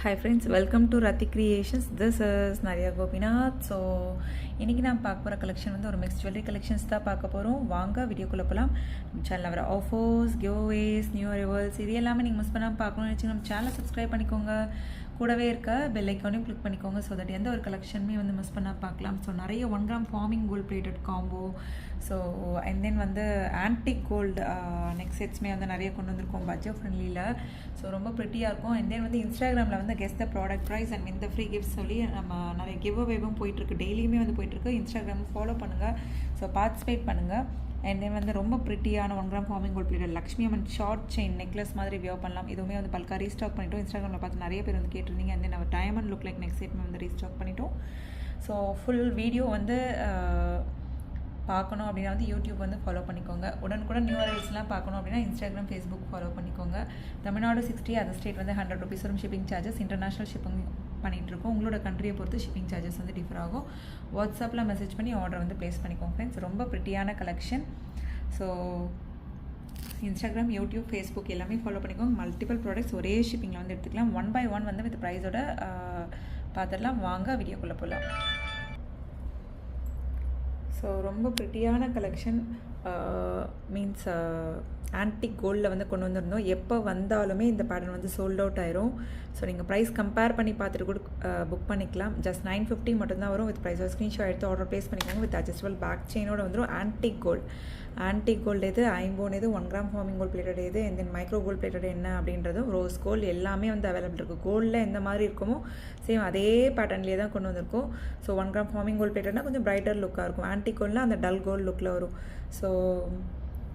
Hi friends, welcome to Rati Creations. This is Nariya Gopinath. So, இன்னைக்கு நான் பார்க்க போகிற கலெக்ஷன் வந்து ஒரு மிக்ஸ் ஜுவல்லரி கலெக்ஷன்ஸ் தான் பார்க்க போகிறோம். வாங்க வீடியோக்குள்ளே போகலாம். சேனலில் வர ஆஃபர்ஸ், கிவ்அவேஸ், நியூ அரைவல்ஸ் இது எல்லாமே நீங்கள் மிஸ் பண்ணாமல் பார்க்கணும்னு நினச்சி நம்ம சேனலை சப்ஸ்கிரைப் பண்ணிக்கோங்க. கூடவே இருக்க பெல் ஐக்கானையும் கிளிக் பண்ணிக்கோங்க. ஸோ தட் எந்த ஒரு கலெக்ஷனுமே வந்து மிஸ் பண்ணால் பார்க்கலாம். ஸோ நிறைய 1 gram forming gold plated combo, so and then வந்து ஆன்டிக் கோல்டு நெக் செட்ஸ்மே வந்து நிறைய கொண்டு வந்திருக்கோம் பட்ஜெட் ஃப்ரெண்ட்லியில். ஸோ ரொம்ப ப்ரிட்டியாக இருக்கும். அண்ட் தென் வந்து இன்ஸ்டாகிராமில் வந்து guess the product price and win the free gift சொல்லி நம்ம நிறைய கிவ் அவேவும் போயிட்டுருக்கு. டெய்லியுமே வந்து போயிட்டுருக்கு. இன்ஸ்டாகிராம் ஃபாலோ பண்ணுங்கள். ஸோ பார்ட்டிசிபேட் பண்ணுங்கள். அண்ட் தென் வந்து ரொம்ப ப்ரிட்டியான 1 gram forming gold plated Lakshmi Amman short chain necklace மாதிரி வியர் பண்ணலாம். இதுவுமே வந்து பல்கா ரீஸ்டாக் பண்ணிட்டோம். இன்ஸ்டாகிராமில் பார்த்து நிறைய பேர் வந்து கேட்டிருந்தீங்க. அண்ட் தென் நம்ம டைமண்ட் லுக் லைக் நெக்ஸ்ட் செட்மே வந்து ரீஸ்டாக் பண்ணிட்டோம். ஸோ ஃபுல் வீடியோ வந்து பார்க்கணும் அப்படின்னா வந்து யூடியூப் வந்து ஃபாலோ பண்ணிக்கோங்க. உடனுக்குடன் நியூ அரைவல்ஸ்லாம் பார்க்கணும் அப்படின்னா இன்ஸ்டாகிராம், ஃபேஸ்புக் ஃபாலோ பண்ணிக்கோங்க. தமிழ்நாடு 60, அதர் ஸ்டேட் வந்து 100 rupees வரும் ஷிப்பிங் சார்ஜஸ். இன்டர்நேஷ்னல் ஷிப்பிங் பண்ணிகிட்ருக்கோம். உங்களோட கண்ட்ரியை பொறுத்து ஷிப்பிங் சார்ஜஸ் வந்து டிஃபர் ஆகும். வாட்ஸ்அப்பில் மெசேஜ் பண்ணி ஆர்டர் வந்து ப்ளேஸ் பண்ணிக்கோங்க ஃப்ரெண்ட்ஸ். ரொம்ப ப்ரிட்டியான collection. So Instagram, YouTube, Facebook எல்லாமே ஃபாலோ பண்ணிக்கோங்க. மல்டிபிள் ப்ராடக்ட்ஸ் ஒரே ஷிப்பிங்கில் வந்து எடுத்துக்கலாம். 1 by 1 வந்து வித் ப்ரைஸோட பார்த்துடலாம். வாங்க வீடியோக்குள்ளே போகலாம். ஸோ ரொம்ப ப்ரிட்டியான கலெக்ஷன், மீன்ஸ் ஆன்டிக் கோல்டில் வந்து கொண்டு வந்திருந்தோம். எப்போ வந்தாலுமே இந்த பேட்டர்ன் வந்து சோல்ட் அவுட் ஆயிரும். ஸோ நீங்கள் ப்ரைஸ் கம்பேர் பண்ணி பார்த்துட்டு கூட புக் பண்ணிக்கலாம். ஜஸ்ட் 950 மட்டும்தான் வரும். வித் ப்ரைஸோட ஸ்க்ரீன்ஷாட் எடுத்து ஆர்டர் ப்ளேஸ் பண்ணிக்கோங்க. வித் அட்ஜஸ்டபிள் பேக் செயினோட வந்துடும். ஆன்டிக் கோல்டு எது, ஐம்போன் எது, 1 கிராம் ஃபார்மிங் கோல்ட் பிளேட்டட் எது, and then micro gold plated என்ன அப்படின்றதும், ரோஸ் கோல்டு எல்லாமே வந்து அவைலபிள் இருக்குது. கோல்டில் எந்த மாதிரி இருக்குமோ சேம் அதே பேட்டர்ன்லேயே தான் கொண்டு வந்திருக்கோம். ஸோ 1 கிராம் ஃபார்மிங் கோல்ட் பிளேட்டட்னா கொஞ்சம் பிரைட்டர் லுக்காக இருக்கும். ஆன்டிக் கோல்டில் அந்த டல் கோல்டு லுக்கில் வரும். ஸோ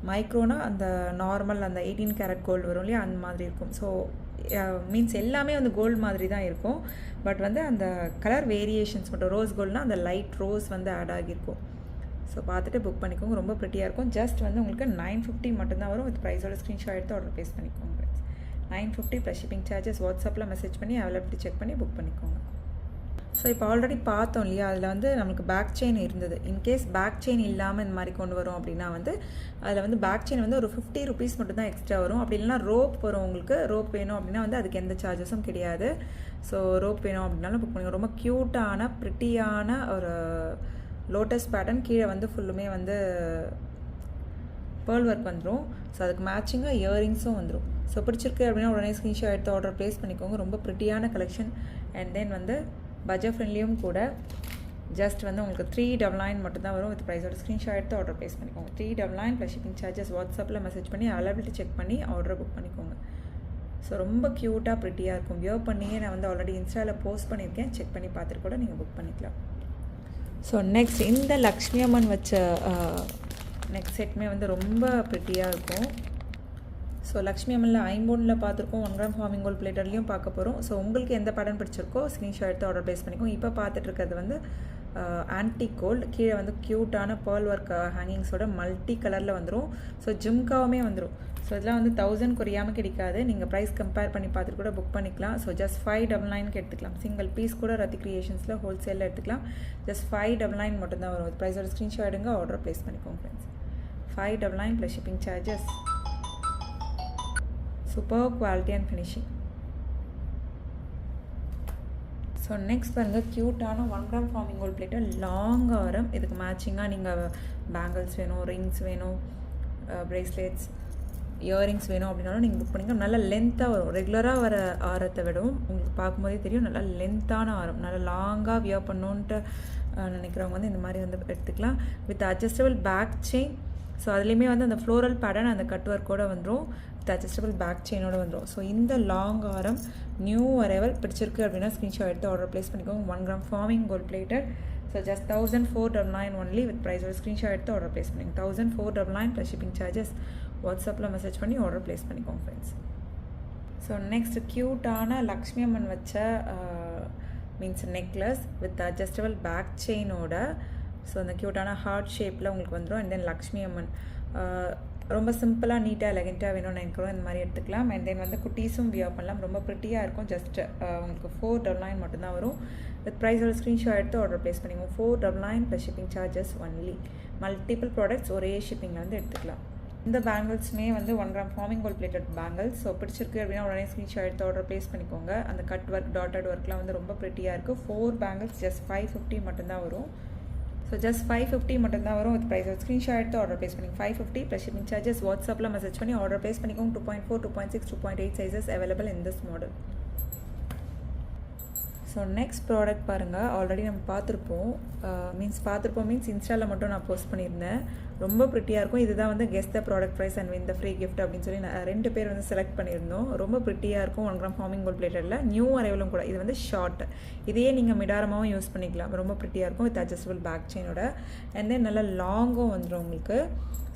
மைக்ரோனா அந்த நார்மல் அந்த 18 கேரட் கோல்டு வரும் இல்லையா, அந்த மாதிரி இருக்கும். ஸோ மீன்ஸ் எல்லாமே வந்து கோல்டு மாதிரி தான் இருக்கும். பட் வந்து அந்த கலர் வேரியேஷன்ஸ் மட்டும், ரோஸ் கோல்டுனா அந்த லைட் ரோஸ் வந்து ஆட் ஆகியிருக்கும். ஸோ பார்த்துட்டு புக் பண்ணிக்கோங்க. ரொம்ப ப்ரிட்டியாக இருக்கும். ஜஸ்ட் வந்து உங்களுக்கு 950 மட்டும்தான் வரும். வித் ப்ரைஸோட ஸ்க்ரீன்ஷாட் எடுத்து ஆர்டர் ப்ளேஸ் பண்ணிக்கோங்க ஃப்ரெண்ட்ஸ். 950 plus shipping charges. வாட்ஸ்அப்பில் மெசேஜ் பண்ணி அவைலபிலிட்டி செக் பண்ணி புக் பண்ணிக்கோங்க. ஸோ இப்போ ஆல்ரெடி பார்த்தோம் இல்லையா, அதில் வந்து நம்மளுக்கு பேக் செயின் இருந்தது. இன்கேஸ் பேக் செயின் இல்லாமல் இந்த மாதிரி கொண்டு வரும் அப்படின்னா வந்து அதில் வந்து பேக் செயின் வந்து ஒரு 50 rupees மட்டும் தான் எக்ஸ்ட்ரா வரும். அப்படி இல்லைனா ரோப் வரும். உங்களுக்கு ரோப் வேணும் அப்படின்னா வந்து அதுக்கு எந்த சார்ஜஸும் கிடையாது. ஸோ ரோப் வேணும் அப்படின்னாலும் புக் பண்ணிக்கோங்க. ரொம்ப க்யூட்டான ப்ரிட்டியான ஒரு லோட்டஸ் பேட்டர்ன். கீழே வந்து ஃபுல்லுமே வந்து பேர்ல் ஒர்க் வந்துடும். ஸோ அதுக்கு மேட்சிங்காக இயரிங்ஸும் வந்துடும். ஸோ பிடிச்சிருக்கு அப்படின்னா உடனே ஸ்க்ரீன்ஷாட் எடுத்து ஆர்டர் ப்ளேஸ் பண்ணிக்கோங்க. ரொம்ப ப்ரிட்டியான கலெக்ஷன். அண்ட் தென் வந்து பட்ஜெட் ஃப்ரெண்ட்லியும் கூட. ஜஸ்ட் வந்து உங்களுக்கு 399 மட்டும்தான் வரும். வித் ப்ரைஸோட ஸ்க்ரீன்ஷாட் எடுத்து ஆர்டர் ப்ளேஸ் பண்ணிக்கோங்க. 399 ப்ளஸ் ஷிப்பிங் சார்ஜஸ். வாட்ஸ்அப்பில் மெசேஜ் பண்ணி அவைலபிலிட்டி செக் பண்ணி ஆர்டர் புக் பண்ணிக்கோங்க. ஸோ ரொம்ப க்யூட்டாக ப்ரிட்டியாக இருக்கும். வியர் பண்ணியே நான் வந்து ஆல்ரெடி இன்ஸ்டாவில் போஸ்ட் பண்ணியிருக்கேன். செக் பண்ணி பார்த்துட்டு கூட நீங்கள் புக் பண்ணிக்கலாம். ஸோ நெக்ஸ்ட் இந்த லக்ஷ்மி அம்மன் வச்ச நெக்ஸ்ட் செட்மே வந்து ரொம்ப ப்ரிட்டியாக இருக்கும். ஸோ லக்ஷ்மி அம்மனில் ஐம்போனில் பார்த்துருக்கோம். 1 கிராம் ஃபார்மிங் கோல்ட் பிளேட்டர்லையும் பார்க்க போகிறோம். ஸோ உங்களுக்கு எந்த பேட்டர்ன் பிடிச்சிருக்கோ ஸ்க்ரீன்ஷாட் எடுத்து ஆர்டர் ப்ளேஸ் பண்ணிக்கோங்க. இப்போ பார்த்துட்டு இருக்கிறது வந்து ஆன்டிக் கோல்டு. கீழே வந்து க்யூட்டான பேர்ல் ஒர்க் ஹேங்கிங்ஸோட மல்டி கலரில் வந்துடும். ஸோ ஜிம்காவுமே வந்துடும். ஸோ இதெல்லாம் வந்து 1000 குறையாமல் கிடைக்காது. நீங்கள் ப்ரைஸ் கம்பேர் பண்ணி பார்த்துட்டு கூட புக் பண்ணிக்கலாம். ஸோ ஜஸ்ட் 599 எடுத்துக்கலாம். சிங்கிள் பீஸ் கூட ரத்தி கிரியேஷன்ஸில் ஹோல்சேலில் எடுத்துக்கலாம். ஜஸ்ட் 599 மட்டும்தான் வரும். ப்ரைஸோட ஸ்க்ரீன்ஷாட் எடுங்க, ஆர்டர் ப்ளேஸ் பண்ணிக்கோங்க friends. 599 plus shipping charges. Super quality and finishing. So next பாருங்கள், க்யூட்டான 1 gram forming gold plated long ஆரம். இதுக்கு மேட்சிங்காக நீங்கள் பேங்கிள்ஸ் வேணும், ரிங்ஸ் வேணும், ப்ரேஸ்லெட்ஸ், இயரிங்ஸ் வேணும் அப்படின்னாலும் நீங்கள் புக் பண்ணிக்கலாம். நல்லா லென்த்தாக வரும். ரெகுலராக வர ஆரத்தை விடவும் உங்களுக்கு பார்க்கும்போதே தெரியும் நல்லா லென்த்தான ஆரம். நல்லா லாங்காக வியர் பண்ணணுன்ட்டு நினைக்கிறவங்க வந்து இந்த மாதிரி வந்து எடுத்துக்கலாம். With adjustable back chain. So அதுலேயுமே வந்து அந்த ஃப்ளோரல் பேட்டர்ன் அந்த கட் ஒர்க்கோடு வந்துடும். வித் அட்ஜஸ்டபிள் பேக் செயினோட வந்துடும். ஸோ இந்த லாங் ஆரம் நியூ அரைவல் பிடிச்சிருக்கு அப்படின்னா ஸ்க்ரீன்ஷாட் எடுத்து ஆர்டர் ப்ளேஸ் பண்ணிக்கோங்க. 1 gram forming gold plated. So just 1499 only. With ப்ரைஸோட ஸ்க்ரீன்ஷாட் எடுத்து ஆர்டர் ப்ளேஸ் பண்ணிக்கோங்க. 1499 ப்ளஸ் ஷிப்பிங் சார்ஜஸ். வாட்ஸ்அப்பில் மெசேஜ் பண்ணி ஆர்டர் ப்ளேஸ் பண்ணிக்கோங்க ஃப்ரெண்ட்ஸ். ஸோ நெக்ஸ்ட் க்யூட்டான லக்ஷ்மி அம்மன் வச்ச means necklace with adjustable back செயினோட. ஸோ அந்த க்யூட்டான ஹார்ட் ஷேப்பில் உங்களுக்கு வந்துடும். அண்ட் தென் லக்ஷ்மி அம்மன் ரொம்ப சிம்பிளாக நீட்டாக எலகெண்ட்டாக வேணும்னு நினைக்கிறோம். இந்த மாதிரி எடுத்துக்கலாம். அண்ட் தென் வந்து குட்டீஸும் வியர் பண்ணலாம். ரொம்ப ப்ரிட்டியாக இருக்கும். ஜஸ்ட் உங்களுக்கு 499 மட்டும்தான் வரும். வித் ப்ரைஸோட ஸ்க்ரீன்ஷாட் எடுத்து ஆர்டர் ப்ளேஸ் பண்ணிக்கோங்க. 499 plus shipping charges only. Multiple products ஒரே ஷிப்பிங்கில் வந்து எடுத்துக்கலாம். இந்த பேங்கிள்ஸுமே வந்து 1 gram forming gold plated bangles. So பிடிச்சிருக்கு அப்படின்னா உடனே ஸ்க்ரீன்ஷாட் எடுத்து ஆர்டர் ப்ளேஸ் பண்ணிக்கோங்க. அந்த கட் ஒர்க் டாட்டட் ஒர்க்லாம் வந்து ரொம்ப ப்ரிட்டியாக இருக்குது. 4 பேங்கிள்ஸ் ஜஸ்ட் 550 மட்டும்தான் வரும். ஸோ ஜஸ்ட் 550 மட்டும்தான் வரும் வித் ப்ரைஸ். ஸ்க்ரீன்ஷாட் எடுத்து ஆர்டர் ப்ளேஸ் பண்ணி 550 ப்ளஸ் ஷிப்பிங் சார்ஜஸ். வாட்ஸ்அப்பில் மெசேஜ் பண்ணி ஆர்டர் ப்ளேஸ் பண்ணிக்கோங்க. 2.4, 2.6, 2.8 sizes available in this model. So next product பாருங்கள். ஆல்ரெடி நம்ம பார்த்துருப்போம் மீன்ஸ் இன்ஸ்டாவில் மட்டும் நான் போஸ்ட் பண்ணியிருந்தேன். ரொம்ப ப்ரிட்டியாக இருக்கும். இதுதான் வந்து guess the product price and win the free gift அப்படின்னு சொல்லி 2 பேர் வந்து செலக்ட் பண்ணியிருந்தோம். ரொம்ப ப்ரிட்டியாக இருக்கும். 1 கிராம் ஃபார்மிங் கோல்ட் பிளேட்டடில் நியூ அரைவலும் கூட. இது வந்து ஷார்ட். இதையே நீங்கள் மிடாரமாகவும் யூஸ் பண்ணிக்கலாம். ரொம்ப ப்ரிட்டியாக இருக்கும் வித் அட்ஜஸ்டபிள் பேக் செயினோட. அண்ட் தென் நல்லா லாங்கும் வந்துடும் உங்களுக்கு.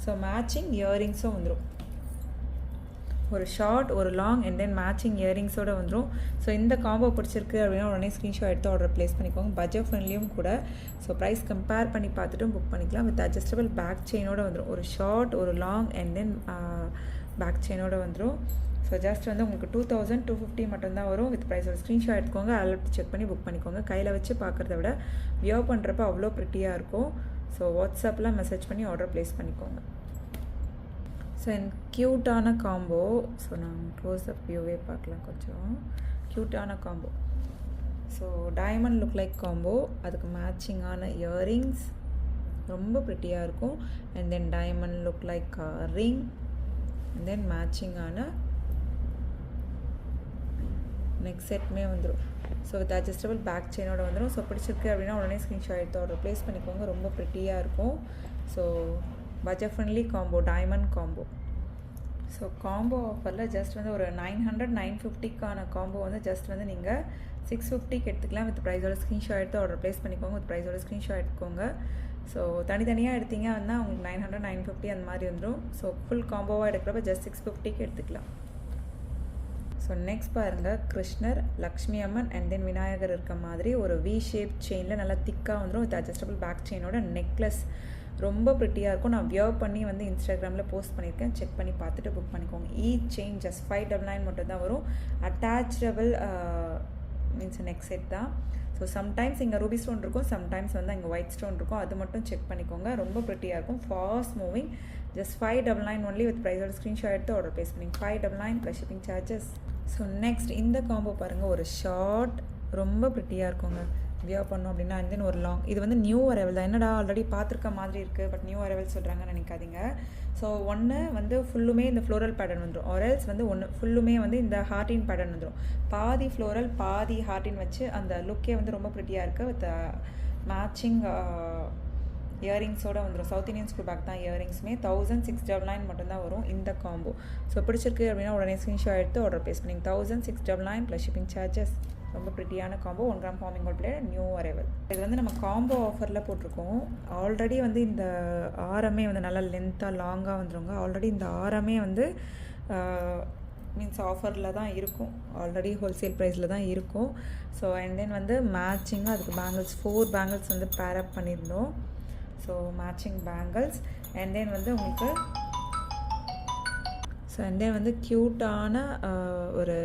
ஸோ மேட்சிங் இயரிங்ஸும் வந்துடும். ஒரு ஷார்ட் ஒரு லாங் அண்ட் தென் மேட்சிங் இயரிங்ஸோடு வந்துடும். ஸோ இந்த காம்போ பிடிச்சிருக்கு அப்படின்னா உடனே ஸ்க்ரீன்ஷாட் எடுத்து ஆர்டர் ப்ளேஸ் பண்ணிக்கோங்க. பட்ஜெட் ஃப்ரெண்ட்லியும் கூட. ஸோ ப்ரைஸ் கம்பேர் பண்ணி பார்த்துட்டு புக் பண்ணிக்கலாம். வித் அட்ஜஸ்டபிள் பேக் செயினோடு வந்துடும். ஒரு ஷார்ட் ஒரு லாங் அண்ட் தென் பேக் செயினோடு வந்துடும். ஸோ ஜஸ்ட் வந்து உங்களுக்கு 2250 மட்டும்தான் வரும். வித் ப்ரைஸோட ஸ்க்ரீன்ஷாட் எடுத்துக்கோங்க. அலர்ட் செக் பண்ணி புக் பண்ணிக்கோங்க. கையில் வச்சு பார்க்குறத விட வியர் பண்ணுறப்ப அவ்வளோ ப்ரிட்டியாக இருக்கும். ஸோ வாட்ஸ்அப்பில் மெசேஜ் பண்ணி ஆர்டர் ப்ளேஸ் பண்ணிக்கோங்க. ஸோ என் க்யூட்டான காம்போ. ஸோ நான் க்ளோஸ்அப் வியூவே பார்க்கலாம். கொஞ்சம் க்யூட்டான combo. So diamond look like combo. அதுக்கு மேட்சிங்கான இயரிங்ஸ் ரொம்ப ப்ரிட்டியாக இருக்கும். And then diamond look like ring and then மேட்சிங்கான நெக் செட்மே வந்துடும். ஸோ வித் அட்ஜஸ்டபிள் பேக் செயினோட வந்துடும். ஸோ பிடிச்சிருக்கு அப்படின்னா உடனே ஸ்க்ரீன்ஷாட் எடுத்து ஆர்டர் ப்ளேஸ் பண்ணிக்கோங்க. ரொம்ப ப்ரிட்டியாக இருக்கும். So budget friendly combo, diamond combo. So combo ஆஃபரில் ஜஸ்ட் வந்து ஒரு 900, 950க்கான காம்போ வந்து ஜஸ்ட் வந்து நீங்கள் 650க்கு எடுத்துக்கலாம். வித் ப்ரைஸோட ஸ்க்ரீன்ஷாட் எடுத்து ஆர்டர் ப்ளேஸ் பண்ணிக்கோங்க. வித் ப்ரைஸோட ஸ்க்ரீன்ஷாட் எடுத்துக்கோங்க. ஸோ தனித்தனியாக எடுத்தீங்க அப்படின்னா உங்களுக்கு 900, 950 அந்த மாதிரி வந்துடும். ஸோ ஃபுல் காம்போவாக எடுக்கிறப்ப ஜஸ்ட் 650க்கு எடுத்துக்கலாம். ஸோ நெக்ஸ்ட் பாருங்கள். கிருஷ்ணர், லக்ஷ்மி அம்மன் அண்ட் தென் விநாயகர் இருக்க மாதிரி ஒரு வி ஷேப் செயினில் நல்லா திக்காக வந்துடும். வித் அட்ஜஸ்டபிள் பேக் செயினோட நெக்லஸ் ரொம்ப ப்ரிட்டியாக இருக்கும். நான் வியர் பண்ணி வந்து இன்ஸ்டாகிராமில் போஸ்ட் பண்ணியிருக்கேன். செக் பண்ணி பார்த்துட்டு புக் பண்ணிக்கோங்க. செயின் ஜஸ்ட் 599 மட்டும் தான் வரும். அட்டாச்சபிள் மீன்ஸ் நெக் செட் தான். ஸோ சம்டைம்ஸ் இங்கே ரூபி ஸ்டோன் இருக்கும், சம்டைம்ஸ் வந்து இங்கே ஒயிட் ஸ்டோன் இருக்கும். அது மட்டும் செக் பண்ணிக்கோங்க. ரொம்ப ப்ரிட்டியாக இருக்கும். Fast moving. Just 599 only. With ப்ரைஸோட ஸ்க்ரீன்ஷாட் எடுத்து ஆர்டர் ப்ளேஸ் பண்ணி 599 plus shipping charges. So next இந்த காம்போ பாருங்கள். ஒரு ஷார்ட் ரொம்ப ப்ரிட்டியாக இருக்குங்க. வியர் பண்ணோம் அப்படின்னா அண்ட் தென் ஒரு லாங். இது வந்து நியூ அரைவல் தான். என்னடா ஆல்ரெடி பார்த்துருக்க மாதிரி இருக்குது பட் நியூ அரைவல் சொல்கிறாங்கன்னு நினைக்காதீங்க. ஸோ ஒன்று வந்து ஃபுல்லுமே இந்த ஃப்ளோரல் பேட்டர்ன் வந்துடும். ஆரல்ஸ் வந்து ஒன்று ஃபுல்லுமே வந்து இந்த ஹார்டின் பேட்டர்ன் வந்துடும். பாதி ஃப்ளோரல் பாதி ஹார்டின் வச்சு அந்த லுக்கே வந்து ரொம்ப ப்ரிட்டியாக இருக்குது. வித் மேட்சிங் இயரிங்ஸோடு வந்துடும். சவுத் இந்தியன் ஸ்கூல் பேக் தான் இயரிங்ஸுமே. 1699 மட்டும்தான் வரும் இந்த காம்போ. ஸோ பிடிச்சிருக்கு அப்படின்னா உடனே ஸ்க்ரீன்ஷாட் எடுத்து ஆர்டர் ப்ளேஸ் பண்ணி 1699 ப்ளஸ் ஷிப்பிங் சார்ஜஸ். ரொம்ப ப்ரிட்டியான combo. 1 gram forming gold plate new arrival. இது வந்து நம்ம காம்போ ஆஃபரில் போட்டிருக்கோம். ஆல்ரெடி வந்து இந்த ஆரமே வந்து நல்லா லென்த்தாக லாங்காக வந்துடுங்க. ஆல்ரெடி இந்த ஆரமே வந்து மீன்ஸ் ஆஃபரில் தான் இருக்கும். ஆல்ரெடி ஹோல்சேல் ப்ரைஸில் தான் இருக்கும். ஸோ அண்ட் தென் வந்து மேட்சிங்காக அதுக்கு பேங்கிள்ஸ் 4 பேங்கிள்ஸ் வந்து பேரப் பண்ணியிருந்தோம். So matching bangles and then வந்து உங்களுக்கு ஸோ அண்ட் தென் வந்து க்யூட்டான ஒரு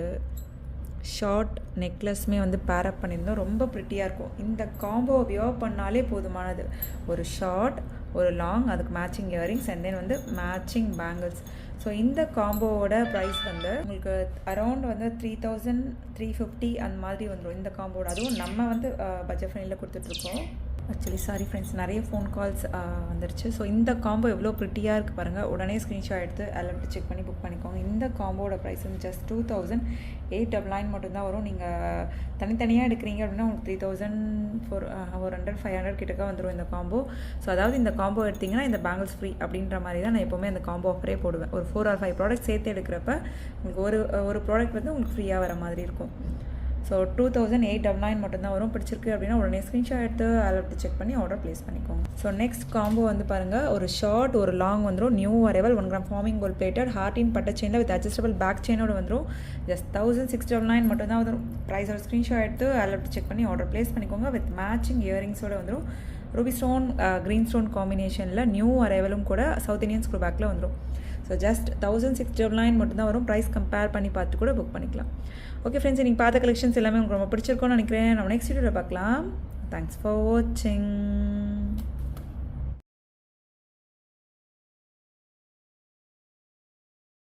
ஷார்ட் நெக்லஸ்மே வந்து பேரப் பண்ணியிருந்தோம். ரொம்ப ப்ரிட்டியாக இருக்கும். இந்த காம்போ வியர் பண்ணாலே போதுமானது. ஒரு ஷார்ட் ஒரு லாங் அதுக்கு மேட்சிங் இயரிங்ஸ் அண்ட் தென் வந்து மேட்சிங் பேங்கிள்ஸ். ஸோ இந்த காம்போவோட ப்ரைஸ் வந்து உங்களுக்கு அரௌண்ட் வந்து 3350 அந்த மாதிரி வந்துடும் இந்த காம்போட. அதுவும் நம்ம வந்து பட்ஜெட் ஃப்ரெண்ட்லியில் கொடுத்துட்ருக்கோம். ஆக்சுவலி சாரி ஃப்ரெண்ட்ஸ், நிறைய ஃபோன் கால்ஸ் வந்துருச்சு. ஸோ இந்த காம்போ எவ்வளோ ப்ரிட்டியாக இருக்குது பாருங்கள். உடனே ஸ்க்ரீன்ஷாட் எடுத்து அலர்ட் செக் பண்ணி புக் பண்ணிக்கோங்க. இந்த காம்போட ப்ரைஸ் வந்து ஜஸ்ட் 2899 மட்டும்தான் வரும். நீங்கள் தனித்தனியாக எடுக்கிறீங்க அப்படின்னா உங்களுக்கு 3400 500 கிட்டக்க வந்துடும் இந்த காம்போ. ஸோ அதாவது இந்த காம்போ எடுத்திங்கன்னா இந்த பேங்கிள்ஸ் ஃப்ரீ அப்படின்ற மாதிரி தான் நான் எப்போவுமே அந்த காம்போ ஆஃபரே போடுவேன். ஒரு 4 or 5 ப்ராடக்ட் சேர்த்து எடுக்கிறப்ப உங்களுக்கு ஒரு ப்ராடக்ட் வந்து உங்களுக்கு ஃப்ரீயாக வர மாதிரி இருக்கும். ஸோ 2899 மட்டும்தான் வரும். பிடிச்சிருக்கு அப்படின்னா உடனே ஸ்க்ரீன்ஷாட் எடுத்து அலர்ட் செக் பண்ணி ஆர்டர் ப்ளேஸ் பண்ணிக்கோங்க. ஸோ நெக்ஸ்ட் காம்போ வந்து பாருங்கள். ஒரு ஷார்ட் ஒரு லாங் வந்துடும். New arrival 1 gram forming gold plated ஹார்டின் பட்ட செயினில் வித் அட்ஜஸ்டபிள் பேக் செயினோடு வந்துடும். ஜஸ்ட் 1699 மட்டும்தான் வந்துடும். ப்ரைஸோட ஸ்க்ரீன்ஷாட் எடுத்து அலர்ட் செக் பண்ணி ஆர்டர் ப்ளேஸ் பண்ணிக்கோங்க. வித் மேட்சிங் இயரிங்ஸோடு வந்துடும். ரூபி ஸ்டோன் க்ரீன் ஸ்டோன் காம்பினேஷனில் நியூ அரைவலும் கூட சவுத் இந்தியன் ஸ்கூல் பேக்கில் வந்துடும். ஸோ ஜஸ்ட் 1699 மட்டும்தான் வரும். ப்ரைஸ் கம்பேர் பண்ணி பார்த்து கூட புக் பண்ணிக்கலாம். ஓகே ஃப்ரெண்ட்ஸ், நீங்கள் பார்த்த கலெக்ஷன்ஸ் எல்லாமே உங்களுக்கு ரொம்ப பிடிச்சிருக்கோன்னு நினைக்கிறேன். நம்ம நெக்ஸ்ட் வீடியோவில் பார்க்கலாம். தேங்க்ஸ் ஃபார் வாட்சிங்.